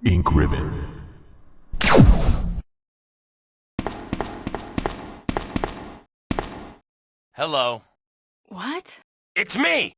Ink Ribbon. Hello. What? It's me!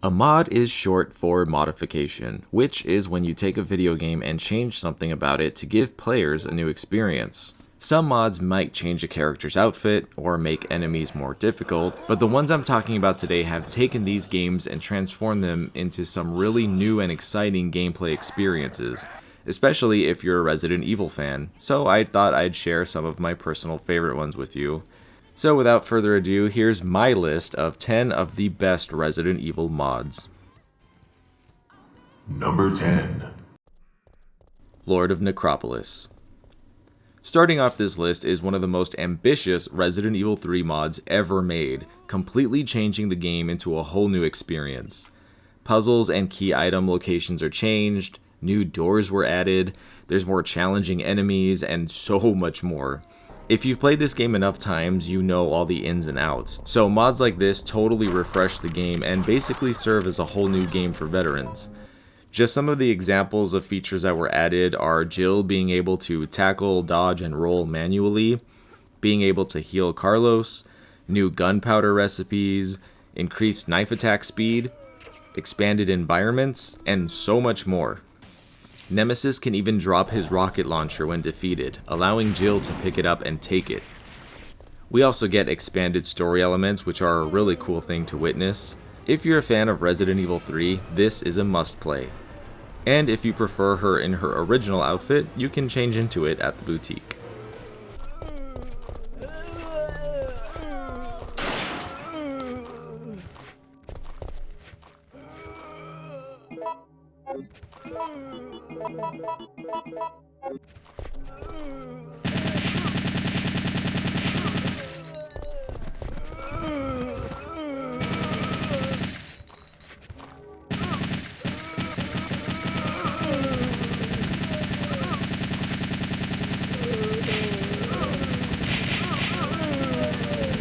A mod is short for modification, which is when you take a video game and change something about it to give players a new experience. Some mods might change a character's outfit or make enemies more difficult, but the ones I'm talking about today have taken these games and transformed them into some really new and exciting gameplay experiences, especially if you're a Resident Evil fan, so I thought I'd share some of my personal favorite ones with you. So without further ado, here's my list of 10 of the best Resident Evil mods. Number 10. Lord of Necropolis. Starting off this list is one of the most ambitious Resident Evil 3 mods ever made, completely changing the game into a whole new experience. Puzzles and key item locations are changed, new doors were added, there's more challenging enemies, and so much more. If you've played this game enough times, you know all the ins and outs, so mods like this totally refresh the game and basically serve as a whole new game for veterans. Just some of the examples of features that were added are Jill being able to tackle, dodge, and roll manually, being able to heal Carlos, new gunpowder recipes, increased knife attack speed, expanded environments, and so much more. Nemesis can even drop his rocket launcher when defeated, allowing Jill to pick it up and take it. We also get expanded story elements, which are a really cool thing to witness. If you're a fan of Resident Evil 3, this is a must-play. And if you prefer her in her original outfit, you can change into it at the boutique.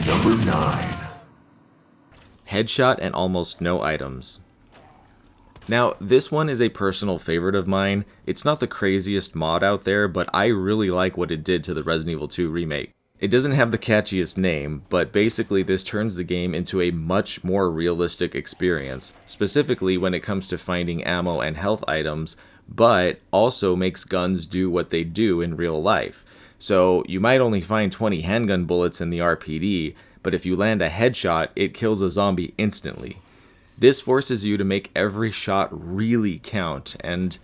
Number 9. Headshot and almost no items. Now, this one is a personal favorite of mine. It's not the craziest mod out there, but I really like what it did to the Resident Evil 2 remake. It doesn't have the catchiest name, but basically this turns the game into a much more realistic experience, specifically when it comes to finding ammo and health items, but also makes guns do what they do in real life. So you might only find 20 handgun bullets in the RPD, but if you land a headshot, it kills a zombie instantly. This forces you to make every shot really count, and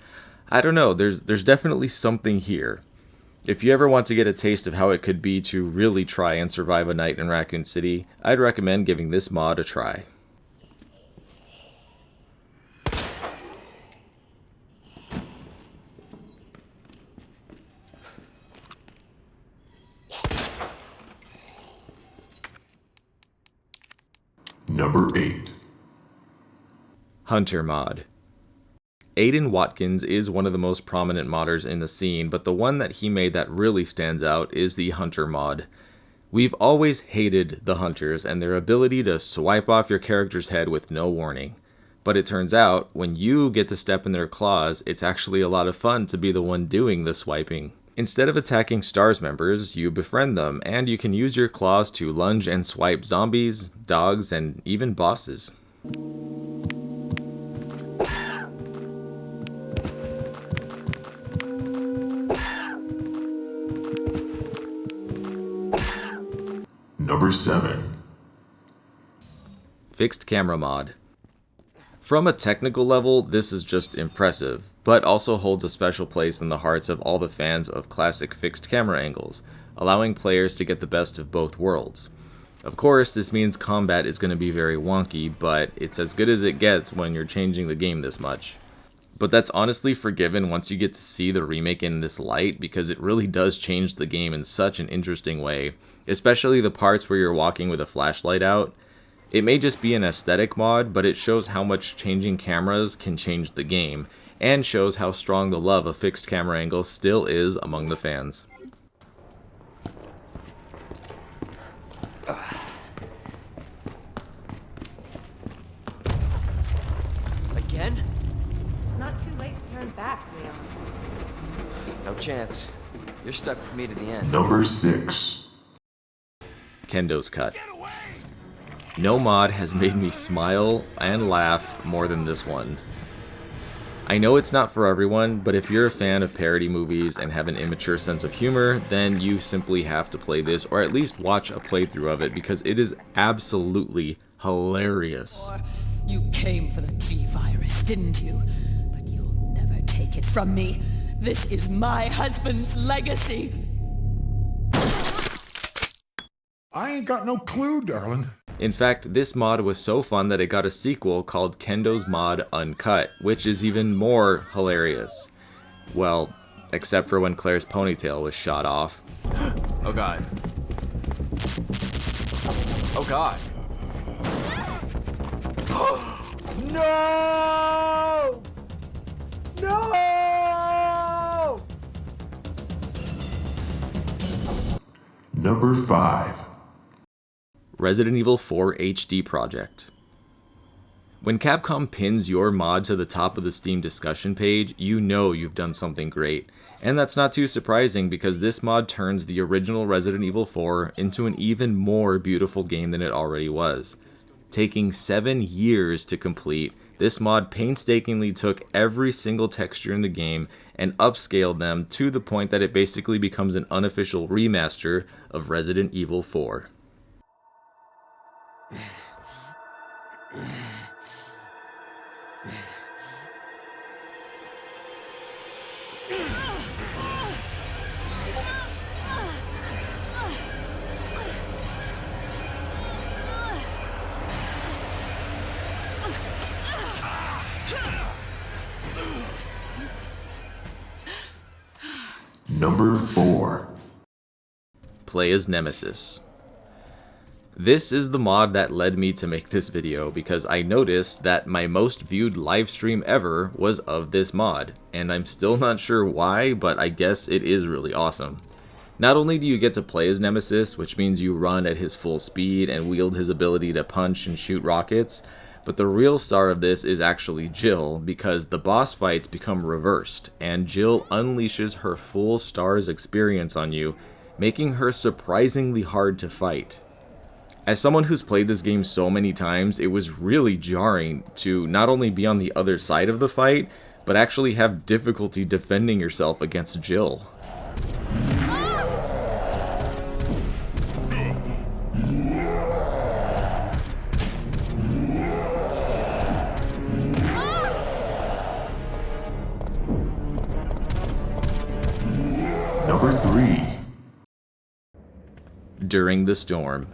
I don't know, there's definitely something here. If you ever want to get a taste of how it could be to really try and survive a night in Raccoon City, I'd recommend giving this mod a try. Number 8. Hunter mod. Aiden Watkins is one of the most prominent modders in the scene, but the one that he made that really stands out is the Hunter mod. We've always hated the Hunters and their ability to swipe off your character's head with no warning. But it turns out, when you get to step in their claws, it's actually a lot of fun to be the one doing the swiping. Instead of attacking STARS members, you befriend them, and you can use your claws to lunge and swipe zombies, dogs, and even bosses. Number 7. Fixed camera mod. From a technical level, this is just impressive, but also holds a special place in the hearts of all the fans of classic fixed camera angles, allowing players to get the best of both worlds. Of course, this means combat is going to be very wonky, but it's as good as it gets when you're changing the game this much. But that's honestly forgiven once you get to see the remake in this light, because it really does change the game in such an interesting way, especially the parts where you're walking with a flashlight out. It may just be an aesthetic mod, but it shows how much changing cameras can change the game, and shows how strong the love of fixed camera angles still is among the fans. Again? It's not too late Turn back, Leon. No chance. You're stuck with me to the end. Number 6. Kendo's Cut. No mod has made me smile and laugh more than this one. I know it's not for everyone, but if you're a fan of parody movies and have an immature sense of humor, then you simply have to play this, or at least watch a playthrough of it, because it is absolutely hilarious. You came for the B-virus, didn't you? But you'll never take it from me. This is my husband's legacy. I ain't got no clue, darling. In fact, this mod was so fun that it got a sequel called Kendo's Mod Uncut, which is even more hilarious. Well, except for when Claire's ponytail was shot off. Oh god. Oh god. No! No! Number 5. Resident Evil 4 HD Project. When Capcom pins your mod to the top of the Steam discussion page, you know you've done something great. And that's not too surprising because this mod turns the original Resident Evil 4 into an even more beautiful game than it already was. Taking 7 years to complete, this mod painstakingly took every single texture in the game and upscaled them to the point that it basically becomes an unofficial remaster of Resident Evil 4. Number 4. Play as Nemesis. This is the mod that led me to make this video because I noticed that my most viewed livestream ever was of this mod, and I'm still not sure why, but I guess it is really awesome. Not only do you get to play as Nemesis, which means you run at his full speed and wield his ability to punch and shoot rockets, but the real star of this is actually Jill, because the boss fights become reversed, and Jill unleashes her full STARS experience on you, making her surprisingly hard to fight. As someone who's played this game so many times, it was really jarring to not only be on the other side of the fight, but actually have difficulty defending yourself against Jill. Number 3. During the Storm.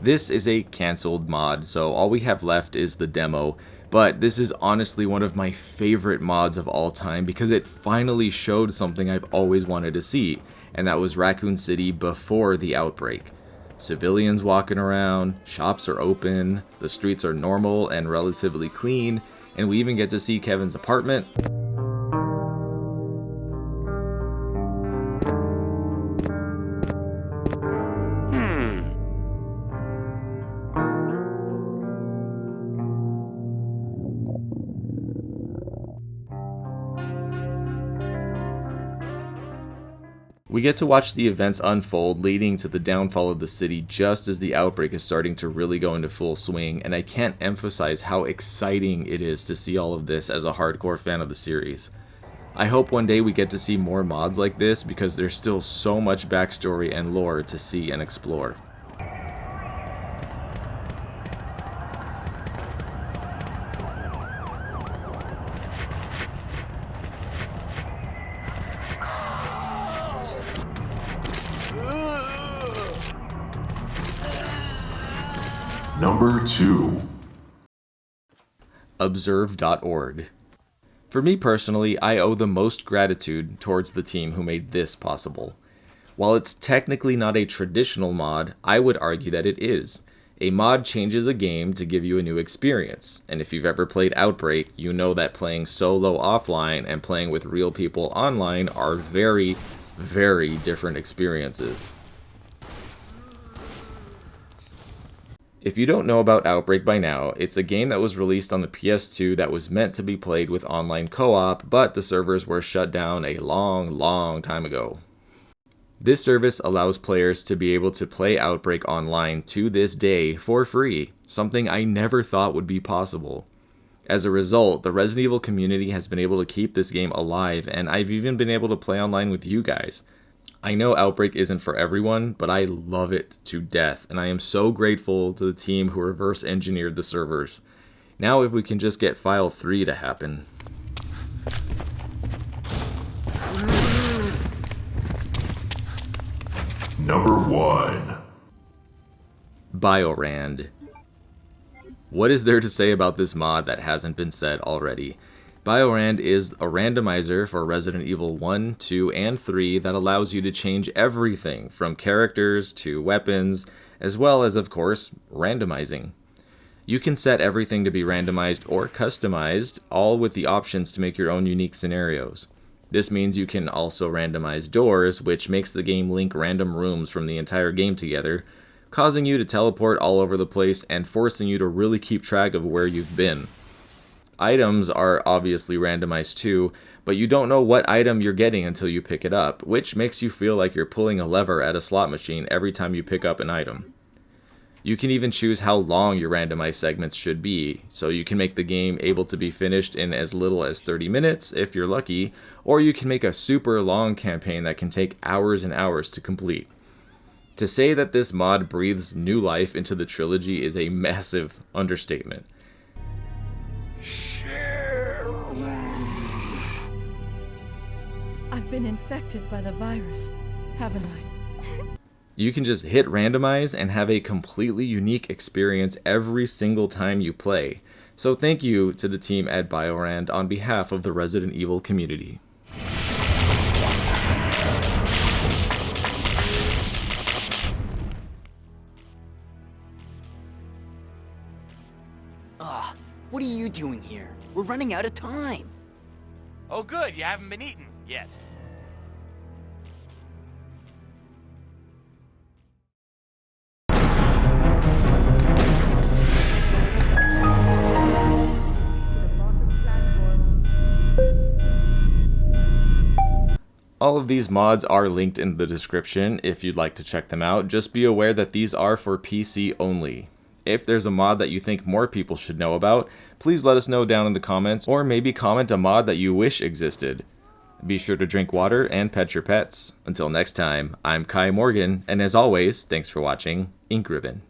This is a cancelled mod, so all we have left is the demo, but this is honestly one of my favorite mods of all time because it finally showed something I've always wanted to see, and that was Raccoon City before the outbreak. Civilians walking around, shops are open, the streets are normal and relatively clean, and we even get to see Kevin's apartment. We get to watch the events unfold leading to the downfall of the city just as the outbreak is starting to really go into full swing, and I can't emphasize how exciting it is to see all of this as a hardcore fan of the series. I hope one day we get to see more mods like this because there's still so much backstory and lore to see and explore. Number 2. Observ.org. For me personally, I owe the most gratitude towards the team who made this possible. While it's technically not a traditional mod, I would argue that it is. A mod changes a game to give you a new experience, and if you've ever played Outbreak, you know that playing solo offline and playing with real people online are very, very different experiences. If you don't know about Outbreak by now, it's a game that was released on the PS2 that was meant to be played with online co-op, but the servers were shut down a long time ago. This service allows players to be able to play Outbreak online to this day for free, something I never thought would be possible. As a result, the Resident Evil community has been able to keep this game alive, and I've even been able to play online with you guys. I know Outbreak isn't for everyone, but I love it to death, and I am so grateful to the team who reverse engineered the servers. Now if we can just get File 3 to happen. Number 1. BioRand. What is there to say about this mod that hasn't been said already? BioRand is a randomizer for Resident Evil 1, 2, and 3 that allows you to change everything from characters to weapons, as well as, of course, randomizing. You can set everything to be randomized or customized, all with the options to make your own unique scenarios. This means you can also randomize doors, which makes the game link random rooms from the entire game together, causing you to teleport all over the place and forcing you to really keep track of where you've been. Items are obviously randomized too, but you don't know what item you're getting until you pick it up, which makes you feel like you're pulling a lever at a slot machine every time you pick up an item. You can even choose how long your randomized segments should be, so you can make the game able to be finished in as little as 30 minutes if you're lucky, or you can make a super long campaign that can take hours and hours to complete. To say that this mod breathes new life into the trilogy is a massive understatement. I've been infected by the virus, haven't I? You can just hit randomize and have a completely unique experience every single time you play. So thank you to the team at BioRand on behalf of the Resident Evil community. Ugh, what are you doing here? We're running out of time. Oh good, you haven't been eaten yet. All of these mods are linked in the description if you'd like to check them out. Just be aware that these are for PC only. If there's a mod that you think more people should know about, please let us know down in the comments, or maybe comment a mod that you wish existed. Be sure to drink water and pet your pets. Until next time, I'm Kai Morgan, and as always, thanks for watching Ink Ribbon.